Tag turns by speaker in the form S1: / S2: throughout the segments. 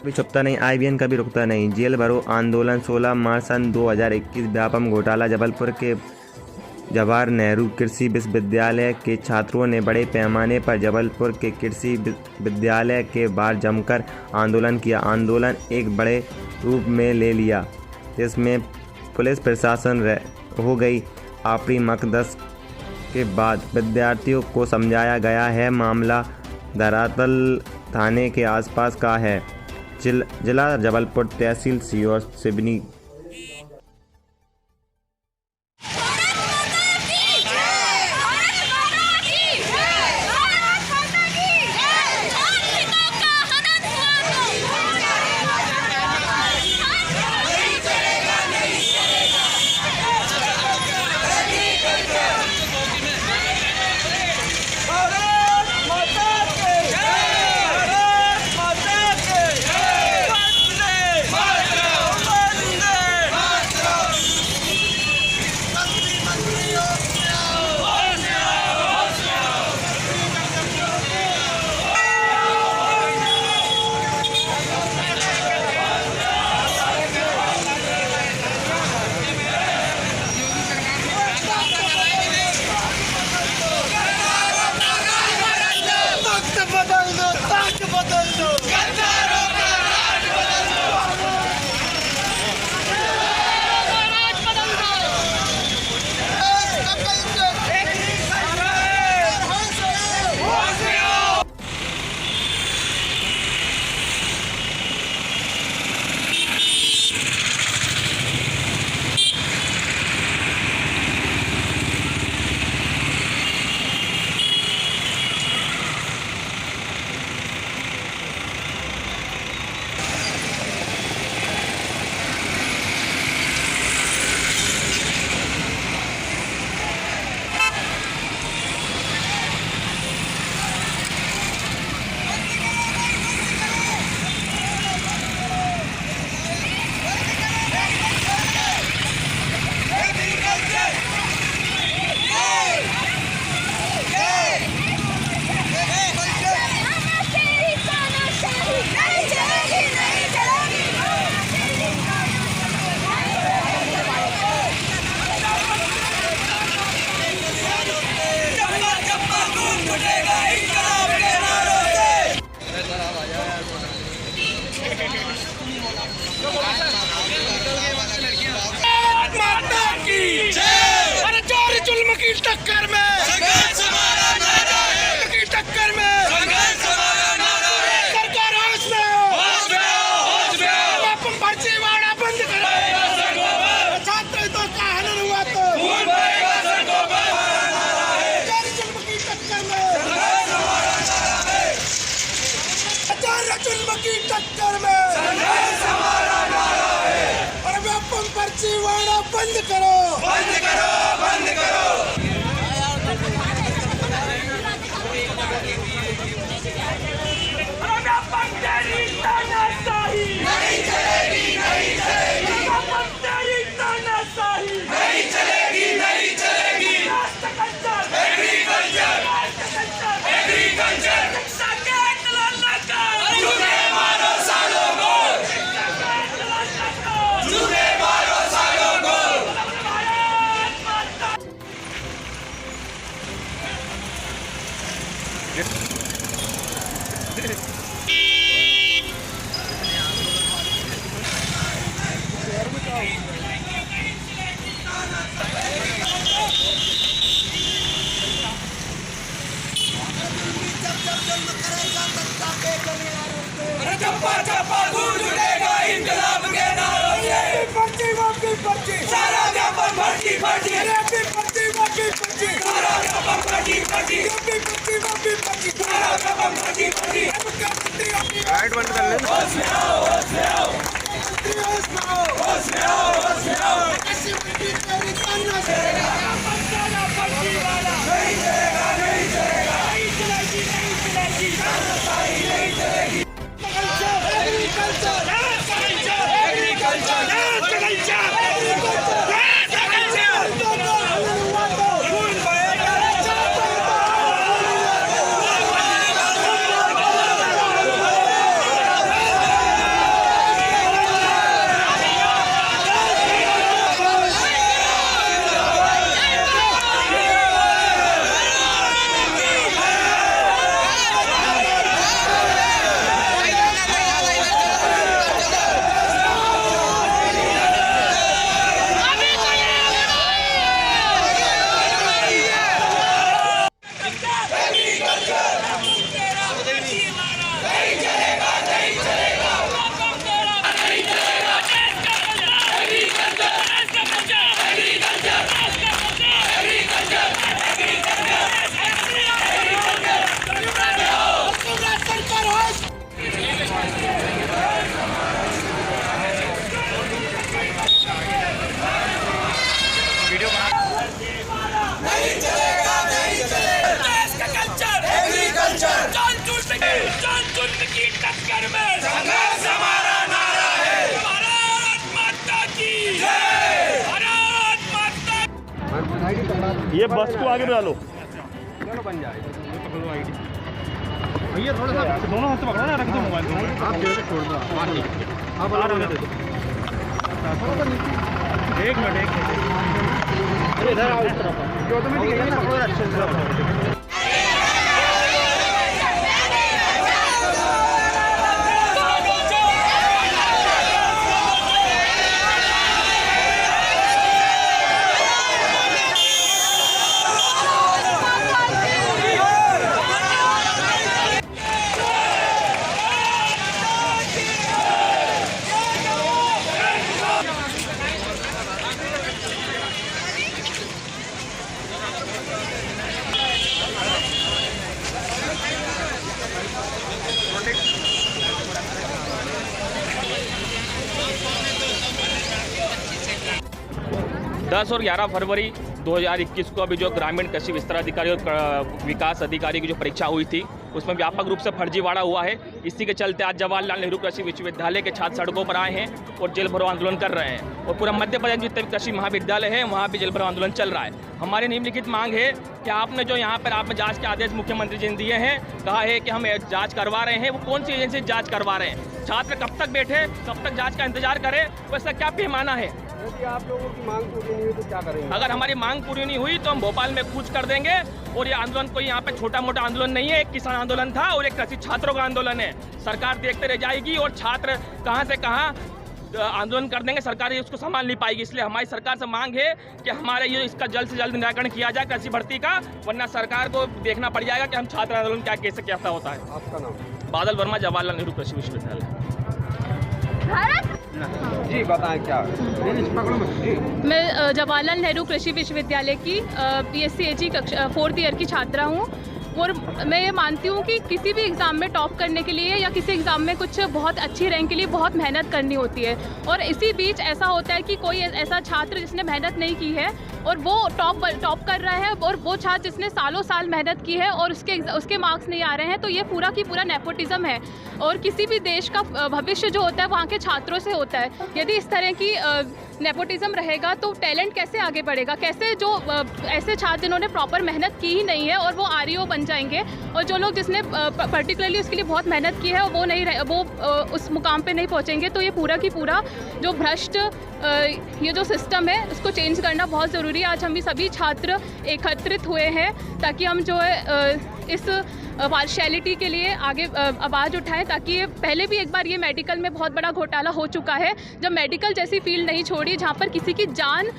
S1: कभी छुपता नहीं, आईबीएन कभी रुकता नहीं। जेल भरो आंदोलन 16 मार्च सन 2021। व्यापम घोटाला। जबलपुर के जवाहर नेहरू कृषि विश्वविद्यालय के छात्रों ने बड़े पैमाने पर जबलपुर के कृषि विद्यालय के बाहर जमकर आंदोलन किया। आंदोलन एक बड़े रूप में ले लिया, जिसमें पुलिस प्रशासन हो गई आपरी मकदस के बाद विद्यार्थियों को समझाया गया है। मामला धरातल थाने के आसपास का है। जिला जबलपुर, तहसील सीहोर, सिवनी।
S2: टक्कर में सरकार होश में व्यापम फर्जीवाड़ा बंद करो। छात्र हितों का हनन हुआ तो जुल्म की टक्कर में और व्यापम फर्जीवाड़ा बंद करो।
S3: चप्पा गूंज उठेगा इंकलाब के नारों से। सारा व्यापम फर्जी सारा व्यापम फर्जी सारा व्यापम फर्जी।
S1: राइट बंद कर ले।
S3: होश में आओ, होश में आओ, होश में आओ, होश में आओ, होश में आओ। नहीं चलेगा, नहीं चलेगा, नहीं चलेगी, नहीं चलेगी।
S4: ये बस को आगे डालो।
S5: चलो बन जाएगा।
S4: भैया थोड़ा सा दोनों हाथ से पकड़ो ना, रख दो मोबाइल को। आप दे छोड़ दो। हाँ ठीक है, आप आ रहे हो दे दो। एक मिनट इधर आओ इस तरफ। जो तो मैं ठीक है पकड़ो अच्छे से।
S6: दस और 11 फरवरी 2021 को अभी जो ग्रामीण कृषि विस्तार अधिकारी और विकास अधिकारी की जो परीक्षा हुई थी उसमें व्यापक रूप से फर्जीवाड़ा हुआ है। इसी के चलते आज जवाहरलाल नेहरू कृषि विश्वविद्यालय के छात्र सड़कों पर आए हैं और जेल भरो आंदोलन कर रहे हैं। और पूरा मध्य प्रदेश में जितने भी कृषि महाविद्यालय है वहाँ भी जेल भरो आंदोलन चल रहा है। हमारी निम्नलिखित मांग है कि आपने जो यहाँ पर आपने जाँच के आदेश मुख्यमंत्री जी ने दिए हैं, कहा है कि हम जाँच करवा रहे हैं, वो कौन सी एजेंसी जाँच करवा रहे हैं? छात्र कब तक बैठे, कब तक जाँच का इंतजार करें? वैसा क्या पैमाना है?
S5: यदि आप लोगों की मांग पूरी नहीं हुई तो क्या करेंगे?
S6: अगर हमारी मांग पूरी नहीं हुई तो हम भोपाल में कूच कर देंगे। और ये आंदोलन कोई यहाँ पे छोटा मोटा आंदोलन नहीं है, एक किसान आंदोलन था और एक कृषि छात्रों का आंदोलन है। सरकार देखते रह जाएगी और छात्र कहाँ से कहाँ आंदोलन कर देंगे, सरकार उसको संभाल नहीं पाएगी। इसलिए हमारी सरकार से मांग है कि हमारे ये इसका जल्द से जल्द निराकरण किया जाए कृषि भर्ती का, वरना सरकार को देखना पड़ जाएगा कि हम छात्र आंदोलन क्या कैसे कैसा होता है।
S5: आपका नाम?
S6: बादल वर्मा, जवाहरलाल नेहरू कृषि विश्वविद्यालय।
S5: जी बताएं क्या?
S7: मैं जवाहरलाल नेहरू कृषि विश्वविद्यालय की BSc AG कक्षा 4th ईयर की छात्रा हूँ। और मैं ये मानती हूँ कि किसी भी एग्ज़ाम में टॉप करने के लिए या किसी एग्ज़ाम में कुछ बहुत अच्छी रैंक के लिए बहुत मेहनत करनी होती है। और इसी बीच ऐसा होता है कि कोई ऐसा छात्र जिसने मेहनत नहीं की है और वो टॉप कर रहा है, और वो छात्र जिसने सालों साल मेहनत की है और उसके मार्क्स नहीं आ रहे हैं, तो ये पूरा की पूरा नेपोटिज्म है। और किसी भी देश का भविष्य जो होता है वहाँ के छात्रों से होता है। यदि इस तरह की नेपोटिज्म रहेगा तो टैलेंट कैसे आगे बढ़ेगा? कैसे जो ऐसे छात्र जिन्होंने प्रॉपर मेहनत की ही नहीं है और वो REO बन जाएंगे, और जो लोग जिसने पर्टिकुलरली उसके लिए बहुत मेहनत की है वो उस मुकाम पे नहीं पहुंचेंगे। तो ये पूरा की पूरा जो भ्रष्ट ये जो सिस्टम है उसको चेंज करना बहुत ज़रूरी है। आज हम भी सभी छात्र एकत्रित हुए हैं ताकि हम जो है इस पार्शियलिटी के लिए आगे आवाज़ उठाएं, ताकि ये पहले भी एक बार ये मेडिकल में बहुत बड़ा घोटाला हो चुका है, जब मेडिकल जैसी फील्ड नहीं छोड़ी जहाँ पर किसी की जान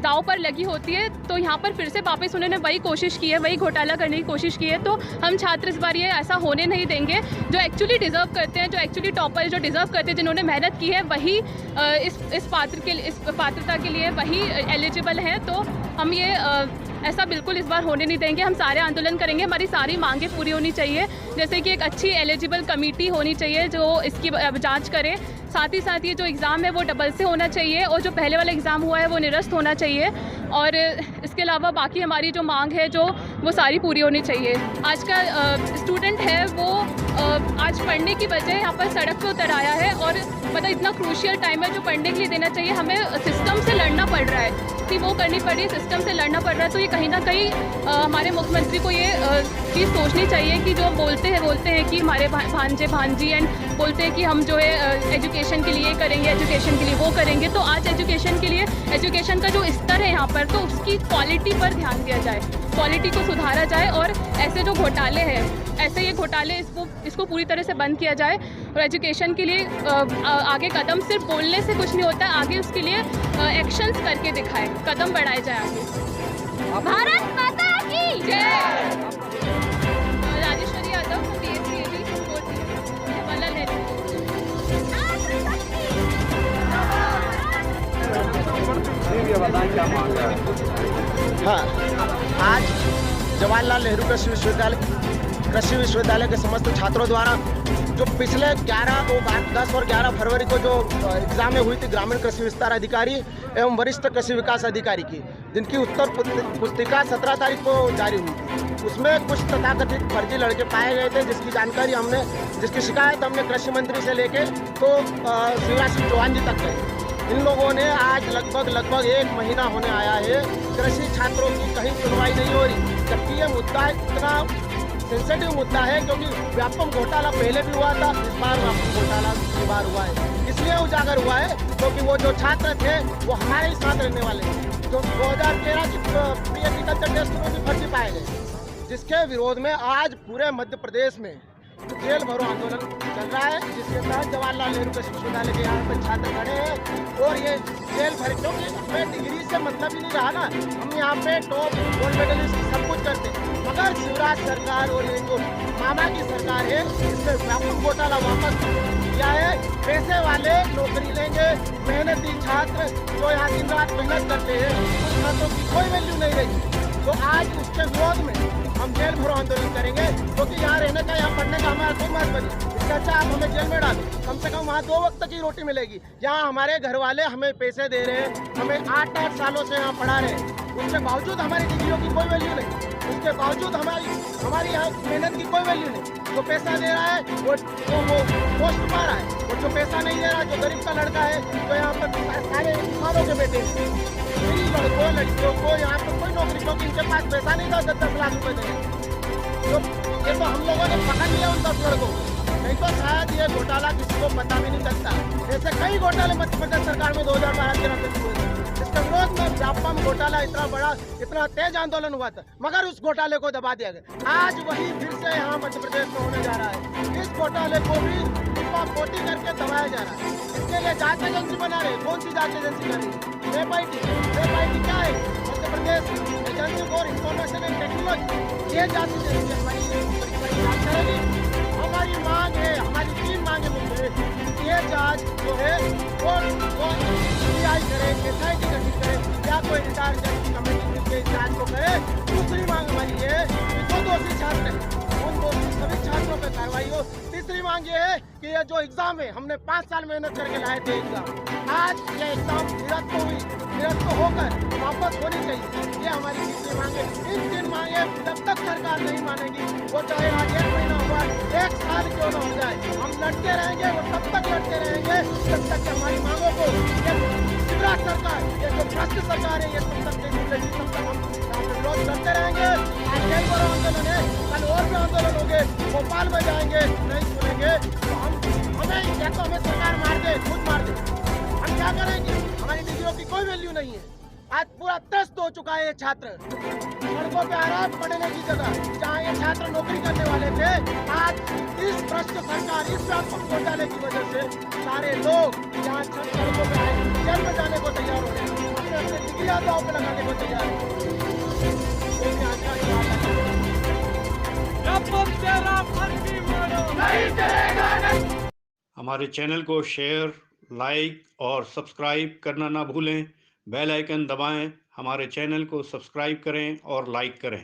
S7: दाव पर लगी होती है, तो यहाँ पर फिर से वापस उन्होंने वही कोशिश की है, वही घोटाला करने की कोशिश की है। तो हम छात्र इस बार ये ऐसा होने नहीं देंगे। जो एक्चुअली डिज़र्व करते हैं, जो एक्चुअली टॉपर जो डिज़र्व करते हैं, जिन्होंने मेहनत की है, वही इस पात्रता के लिए वही एलिजिबल हैं। तो हम ये ऐसा बिल्कुल इस बार होने नहीं देंगे। हम सारे आंदोलन करेंगे, हमारी सारी मांगें पूरी होनी चाहिए। जैसे कि एक अच्छी एलिजिबल कमेटी होनी चाहिए जो इसकी जांच करे। साथ ही साथ ये जो एग्ज़ाम है वो डबल से होना चाहिए, और जो पहले वाला एग्ज़ाम हुआ है वो निरस्त होना चाहिए। और इसके अलावा बाकी हमारी जो मांग है वो सारी पूरी होनी चाहिए। आज का स्टूडेंट है वो आज पढ़ने की वजह यहाँ पर सड़क पे उतर आया है, और मतलब इतना क्रूशियल टाइम है जो पढ़ने के लिए देना चाहिए। हमें सिस्टम से लड़ना पड़ रहा है, कि वो करनी पड़ रही है, सिस्टम से लड़ना पड़ रहा है। तो ये कहीं ना कहीं हमारे मुख्यमंत्री को ये चीज़ सोचनी चाहिए कि जो बोलते हैं कि हमारे भांजे भांजी एंड बोलते हैं कि हम जो है एजुकेशन के लिए करेंगे, एजुकेशन के लिए वो करेंगे। तो आज एजुकेशन के लिए एजुकेशन का जो स्तर है यहाँ पर, तो उसकी क्वालिटी पर ध्यान दिया जाए, क्वालिटी को सुधारा जाए, और ऐसे जो घोटाले हैं, ऐसे ये घोटाले इसको पूरी तरह से बंद किया जाए। और एजुकेशन के लिए आगे कदम सिर्फ बोलने से कुछ नहीं होता है, आगे उसके लिए एक्शंस करके दिखाए, कदम बढ़ाए जाए आगे। भारत माता की जय। Rajeshwari Yadav, BSc AG, Jawaharlal Nehru.
S5: बताएं क्या मांग है?
S8: हाँ, आज जवाहरलाल नेहरू कृषि विश्वविद्यालय के समस्त छात्रों द्वारा जो पिछले 10 और 11 फरवरी को जो एग्जामें हुई थी ग्रामीण कृषि विस्तार अधिकारी एवं वरिष्ठ कृषि विकास अधिकारी की, जिनकी उत्तर पुस्तिका 17 तारीख को जारी हुई थी, उसमें कुछ तथाकथित फर्जी लड़के पाए गए थे, जिसकी शिकायत हमने कृषि मंत्री से लेके तो शिवराज सिंह चौहान जी तक गए। इन लोगों ने आज लगभग 1 महीना होने आया है, कृषि छात्रों की कहीं सुनवाई नहीं हो रही, जबकि ये मुद्दा इतना सेंसिटिव मुद्दा है क्योंकि व्यापम घोटाला पहले भी हुआ था, इस बार व्यापम घोटाला दूसरी बार हुआ है। इसलिए उजागर हुआ है क्योंकि वो जो छात्र थे वो हमारे ही साथ रहने वाले हैं, जो 2013 की प्री एग्रीकल्चर टेस्ट में भी फर्जी पाए गए, जिसके विरोध में आज पूरे मध्य प्रदेश में जेल भरो आंदोलन चल रहा है, जिसके तहत जवाहरलाल नेहरू कृषि विश्वविद्यालय के यहाँ पर छात्र खड़े हैं और ये जेल भर, क्योंकि हमें डिग्री से मतलब ही नहीं रहा ना, हम यहाँ पे टॉप गोल्ड मेडलिस्ट सब कुछ करते हैं, मगर शिवराज सरकार और ये जो मामा की सरकार है इसने व्यापक घोटाला वापस किया है। पैसे वाले नौकरी लेंगे, मेहनती छात्र जो यहाँ दिन रात मेहनत करते हैं उन छात्रों की कोई वैल्यू नहीं रही। तो आज उसके विरोध में हम जेल भरो आंदोलन करेंगे, क्योंकि यहाँ रहने का, यहाँ पढ़ने का हमारा कोई महत्व नहीं। इससे अच्छा आप हमें जेल में डालो, कम से कम वहाँ 2 वक्त की रोटी मिलेगी। यहाँ हमारे घर वाले हमें पैसे दे रहे हैं, हमें 8 सालों से यहाँ पढ़ा रहे हैं, उसके बावजूद हमारी डिग्रियों की कोई वैल्यू नहीं, उसके बावजूद हमारी यहाँ मेहनत की कोई वैल्यू नहीं। जो पैसा दे रहा है वो पोस्ट पा रहा है, और जो पैसा नहीं दे रहा, जो गरीब का लड़का है, जो यहाँ पर सारे किसानों के बेटे लड़कों लड़कियों को यहाँ पर कोई नौकरी, क्योंकि इनके पास पैसा नहीं था 10 लाख रुपए देने, तो ये तो हम लोगों ने पकड़ लिया उन 10 लड़कों को, नहीं तो शायद ये घोटाला किसी को पता भी नहीं चलता। ऐसे कई घोटाले मध्य प्रदेश सरकार में 2012-13 में हुए थे, इसके विरोध में व्यापम घोटाला इतना बड़ा, इतना तेज आंदोलन हुआ था, मगर उस घोटाले को दबा दिया गया। आज वही फिर से यहाँ मध्य प्रदेश में होने जा रहा है, इस घोटाले को भी पोटी करके दबाया जा रहा है। इसके लिए जांच एजेंसी बना रहे, कौन सी जांच एजेंसी करेगी? एफआईटी क्या है? Madhya Pradesh agency for information and technology, ये जांच एजेंसी हमारी जांच करेगी। हमारी मांग है, हमारी 3 मांगे मुद्दे, ये जांच जो है वो सीबीआई करे, एसआईटी गठित करे, या कोई रिटायर्ड जज की कमेटी मिलकर इस जांच को करे। दूसरी मांग हमारी है कि जो दोषी छात्र हैं उन दोषी सभी छात्रों पर कार्रवाई हो। तीसरी मांग ये है कि ये जो एग्जाम है, हमने 5 साल मेहनत करके लाए थे एग्जाम, आज ये एग्जाम निरस्त होकर वापस होनी चाहिए, ये हमारी तीसरी मांग है। इन 3 मांगे जब तक सरकार नहीं मानेगी, वो चाहे आज 1 महीना हुआ, 1 साल क्यों न हो जाए, हम लड़ते रहेंगे, वो तब तक लड़ते रहेंगे जब तक हमारी मांगों को शिवराज सरकार, ये जो भ्रष्ट सरकार है, ये तब तक नहीं मिलेगी, तब तक हम विरोध करते रहेंगे। आज जेल भरो आंदोलन है, कल और भी आंदोलन होंगे, भोपाल में जाएंगे, नहीं सुनेंगे तो हमें या तो हमें सरकार मार दे, खुद मार दे, हम क्या करेंगे? हमारी डिग्रियों की कोई वैल्यू नहीं है। आज पूरा त्रस्त हो चुका है ये छात्र, सड़कों पे आराम पढ़ने की जगह जहाँ ये छात्र नौकरी करने वाले थे, आज इस भ्रष्ट सरकार, इस व्यापक घोटाले की वजह से सारे लोग यहाँ सड़कों पे आए, जेल में जाने को तैयार हो रहे हैं, अपने डिग्रियां दांव पे लगाने को तैयार है।
S9: हमारे चैनल को शेयर, लाइक और सब्सक्राइब करना ना भूलें। बेल आइकन दबाएं, हमारे चैनल को सब्सक्राइब करें और लाइक करें।